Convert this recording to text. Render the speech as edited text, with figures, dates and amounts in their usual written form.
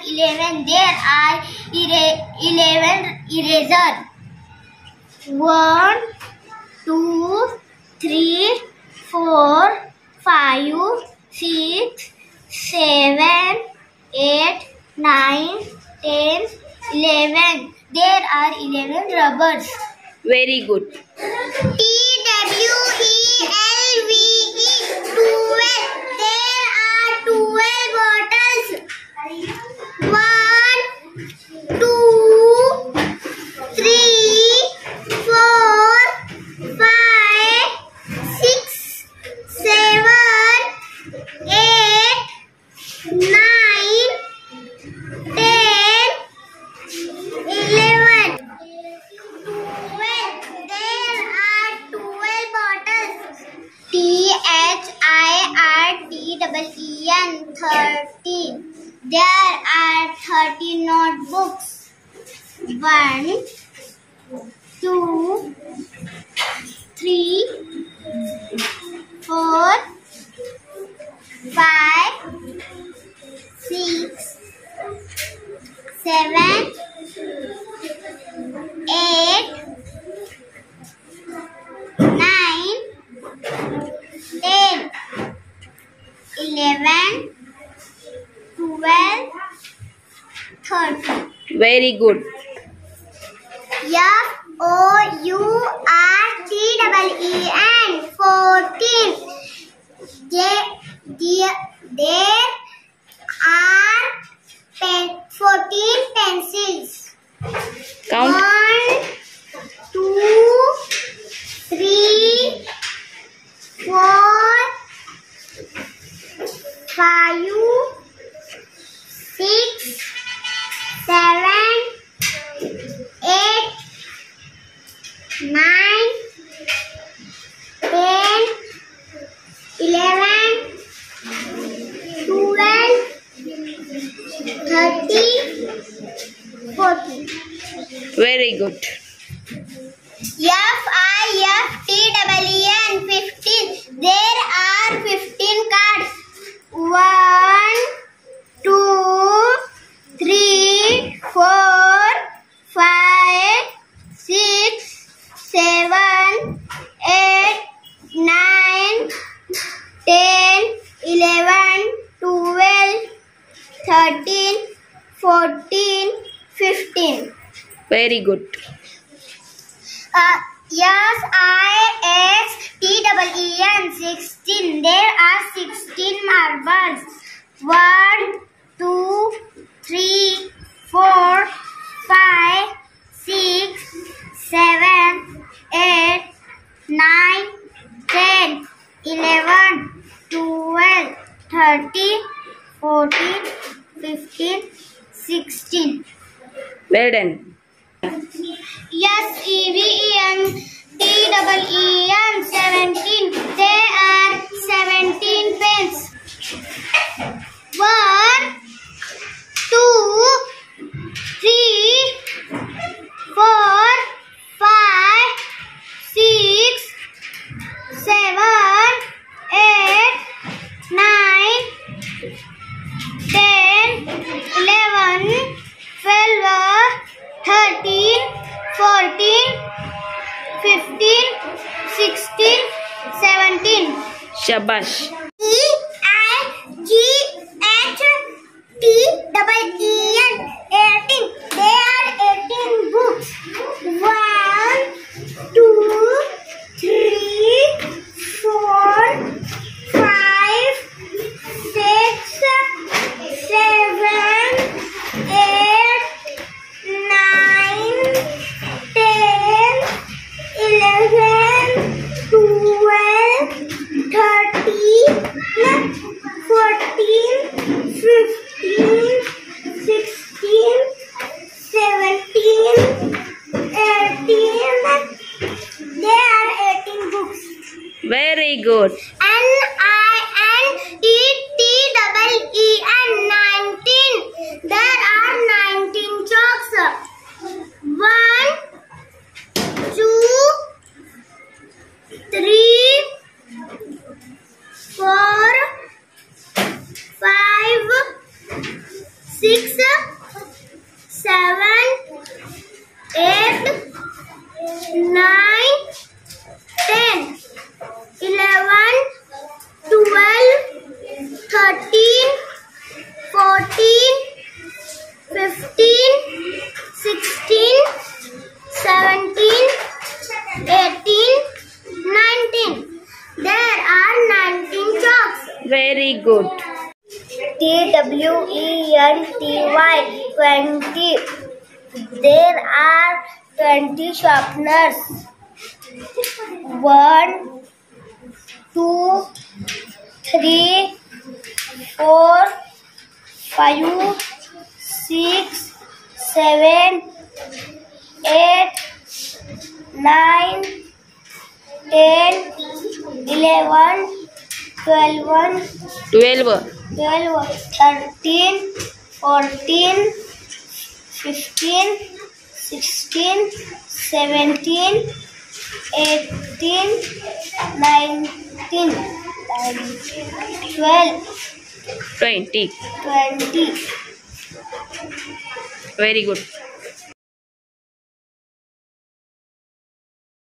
11. There are 11 erasers. 1, 2, 3, 4, 5, 6, 7, 8, 9, 10, 11. There are 11 rubbers. Very good. TWELVE 12. There are 12 bottles. 1, 2, 3, 4, 5, 6, 7, 8, 9, 10, 11. 12. There are 12 bottles. THIRTEEN 13. There are 30 notebooks. 1, 2, 3, 4, 5, 6, 7, 8, 9, 10, 11, 12, 13. Very good. FOURTEEN 14. There are 14 pencils. Count. 1, 2, 3, 4, 5, 6, 7, 8, 9, 10, 11, 12, 13, 14. Very good. FIFTEEN 15. There are 15 cards. 1, 2, 3, 4, 5, 6, 7, 8, 9, 10, 11, 12, 13, 14, 15. Very good. SIXTEEN 16. There are 16 marbles. 1, 2, 3, 4, 5, 6, 7, 8, 9, 10, 11, 12, 13, 14, 15, 16. Well done. SEVENTEEN 17. There are 17 pens. 1, 2, 3, 4, 5, 6, 7, 8, 9, 10, 11, 12, 13, 14, 15, 16, 17. Shabash. EIGHTEEN 18. There are 18 books. 1, 2, 3, 4, 5, 6, 7, 8, 9, 10, 11, 12, 13, 14, 15, 16, 17, 18. There are 18 books. Very good. NINETEEN 19. There are 19 chalks. 1, 2, 3, 4, 5, 6, Very good. TWENTY 20. There are 20 sharpeners. 1, 2, 3, 4, 5, 6, 7, 8, 9, 10, 11, 12, 12. 13, 14, 15, 16, 17, 18, 19, 12, 20. 20. Very good.